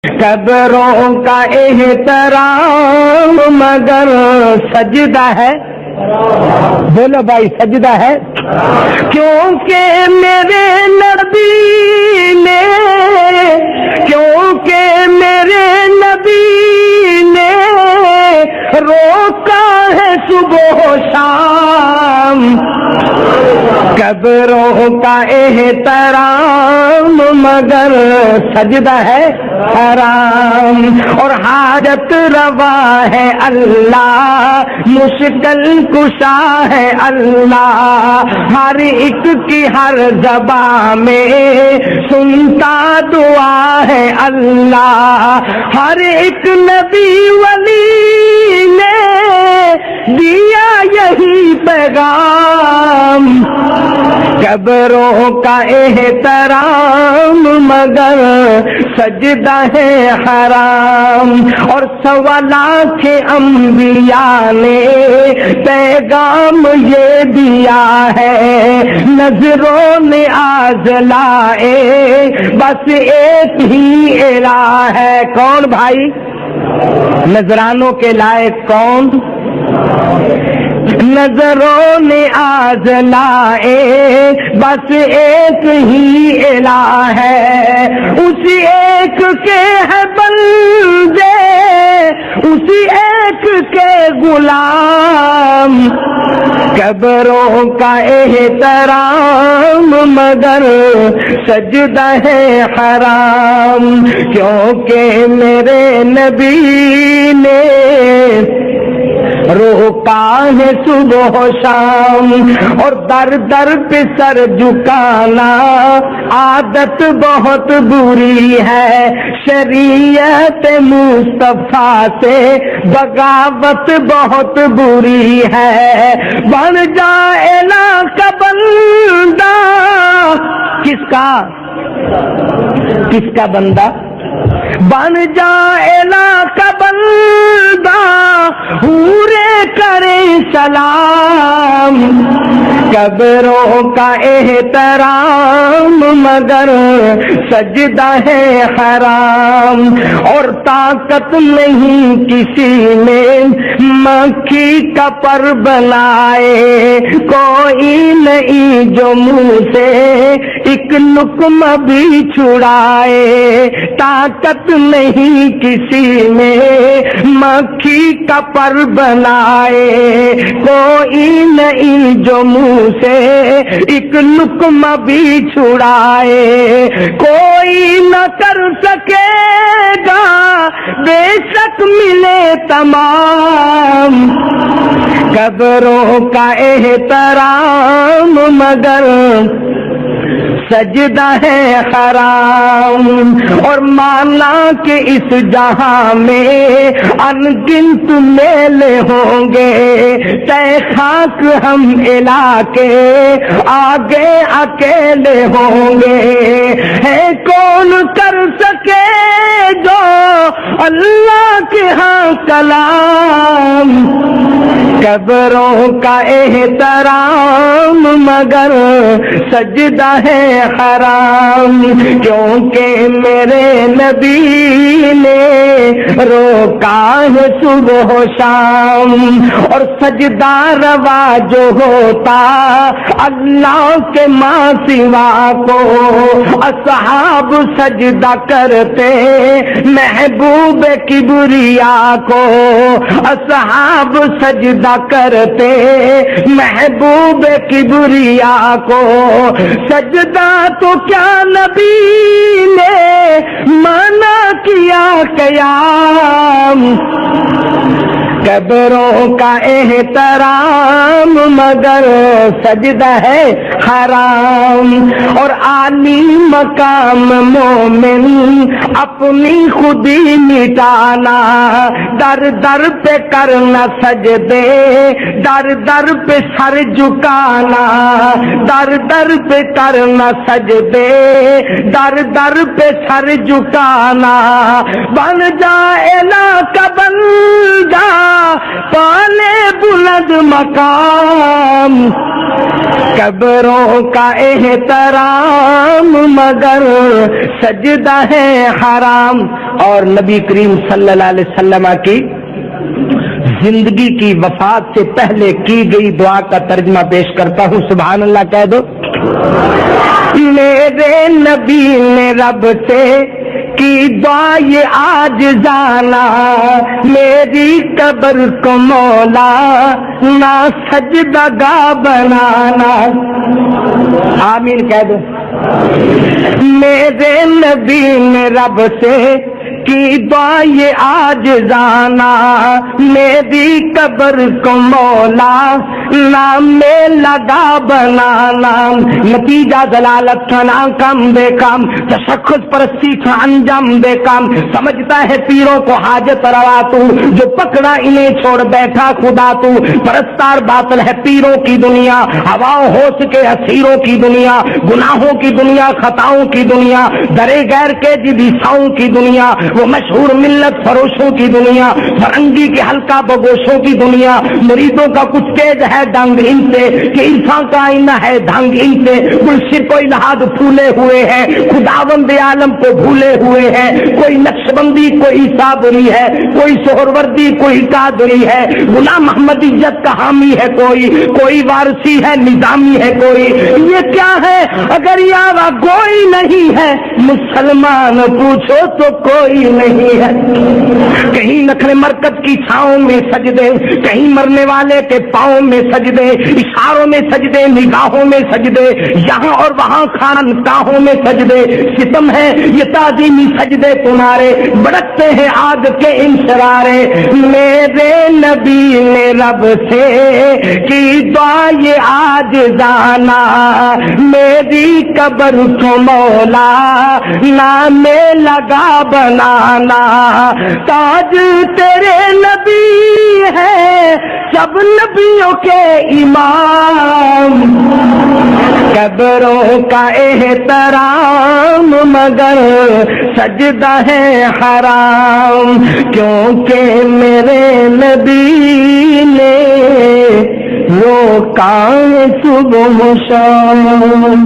قبروں کا احترام مگر سجدہ ہے، بولو بھائی سجدہ ہے، کیونکہ میرے نبی نے، کیونکہ میرے نبی نے روکا ہے صبح و شام، قبروں کا احترام مگر سجدہ ہے حرام، اور حاجت روا ہے اللہ، مشکل کشا ہے اللہ، ہر ایک کی ہر زبان میں سنتا دعا ہے اللہ، ہر ایک نبی ولی نے دیا یہی پیغام، قبروں کا احترام مگر سجدہ ہے حرام، اور 1.25 انبیاء نے پیغام یہ دیا ہے، نظروں نے آج لائے بس ایک ہی الہ ہے، کون بھائی؟ نذرانوں کے لائق کون؟ نظروں نے آج لائے بس ایک ہی الہ ہے، اسی ایک کے ہے بندے، اسی ایک کے غلام، قبروں کا احترام مگر سجدہ ہے حرام، کیونکہ میرے نبی نے روکا ہے صبح و شام، اور در در پہ سر جھکانا عادت بہت بری ہے، شریعت مصطفیٰ سے بغاوت بہت بری ہے، بن جائے نا کا بندہ، کس کا بندہ؟ بن جائے نا کا بندہ حورے کرے سلام، قبروں کا احترام مگر سجدہ ہے حرام، اور طاقت نہیں کسی میں مکھی کا پر بنائے، کوئی نہیں جو منہ سے ایک لقمہ بھی چھڑائے، طاقت نہیں کسی میں مکھی کا پر بنائے، کوئی نہیں جو منہ سے ایک لقمہ بھی چھڑائے، کوئی نہ کر سکے گا بے شک ملے تمام، قبروں کا احترام مگر سجدہ ہے حرام، اور مانا کہ اس جہاں میں انگنت میلے ہوں گے، تے خاک ہم علاقے آگے اکیلے ہوں گے، ہے کون کر سکے جو اللہ کے ہاں کلام، قبروں کا احترام مگر سجدہ ہے حرام، کیونکہ میرے نبی نے روکا ہے صبح و شام، اور سجدہ روا جو ہوتا اللہ کے ماں سوا کو، اصحاب سجدہ کرتے محبوب کبریا کو، اصحاب سجدہ کرتے محبوب کبریا کو، سجدہ تو کیا نبی نے منع کیا قیام، قبروں کا احترام مگر سجدہ ہے حرام، اور عالی مقام مومن اپنی خودی مٹانا، در در پہ کرنا سجدے، در در پہ سر جھکانا، در در پہ کرنا سجدے، در در پہ سر جھکانا، بن جائے نا کا بندہ پالے بلند مقام، قبروں کا احترام مگر سجدہ ہے حرام۔ اور نبی کریم صلی اللہ علیہ وسلم کی زندگی کی وفات سے پہلے کی گئی دعا کا ترجمہ پیش کرتا ہوں، سبحان اللہ کہہ دو۔ میرے نبی نے رب سے کی دعا یہ عاجزانہ، میری قبر کو مولا نہ سجدہ گاہ بنانا، آمین کہہ دو۔ میرے نبی نے رب سے کی دعا یہ عاجزانہ، میری قبر کو مولا نام میں لگا بنانا، نتیجہ دلالت کا ناکام بے کام، تشخص پرستی کا انجام بے کام، سمجھتا ہے پیروں کو حاجت روا تو، جو پکڑا انہیں چھوڑ بیٹھا خدا تو، پرستار باطل ہے پیروں کی دنیا، ہواؤں ہوش کے اسیروں کی دنیا، گناہوں کی دنیا، خطاؤں کی دنیا، درے غیر کے جبیساؤں کی دنیا، وہ مشہور ملت فروشوں کی دنیا، فرنگی کے حلقہ بگوشوں کی دنیا، مریدوں کا کچھ تیز ہے ڈنگ ان سے، کہ انسان کا آئینہ ہے دھنگ ان سے، گلشن کوئی لحاظ پھولے ہوئے ہیں، خداوند عالم کو بھولے ہوئے ہیں، کوئی نقش بندی کوئی صابری ہے، کوئی سہروردی کوئی قادری ہے، غلام محمدیت کا حامی ہے کوئی وارثی ہے نظامی ہے کوئی، یہ کیا ہے اگر یارا کوئی نہیں ہے مسلمان پوچھو تو کوئی نہیں ہے۔ کہیں نخرے مرکز کی چھاؤں میں سجدے، کہیں مرنے والے کے پاؤں میں سجدے، اشاروں میں سجدے، نگاہوں میں سجدے، یہاں اور وہاں خانقاہوں میں سجدے، ستم ہے یہ تعظیمی سجدے تمہارے، بڑکتے ہیں آگ کے انشرارے۔ میرے نبی نے رب سے کی دعا یہ عاجزانہ، میری قبر کو مولا نام لگا بنانا، تاج تیرے نبی ہے سب نبیوں کے امام، قبروں کا احترام مگر سجدہ ہے حرام، کیونکہ میرے نبی نے روکا صبح و شام۔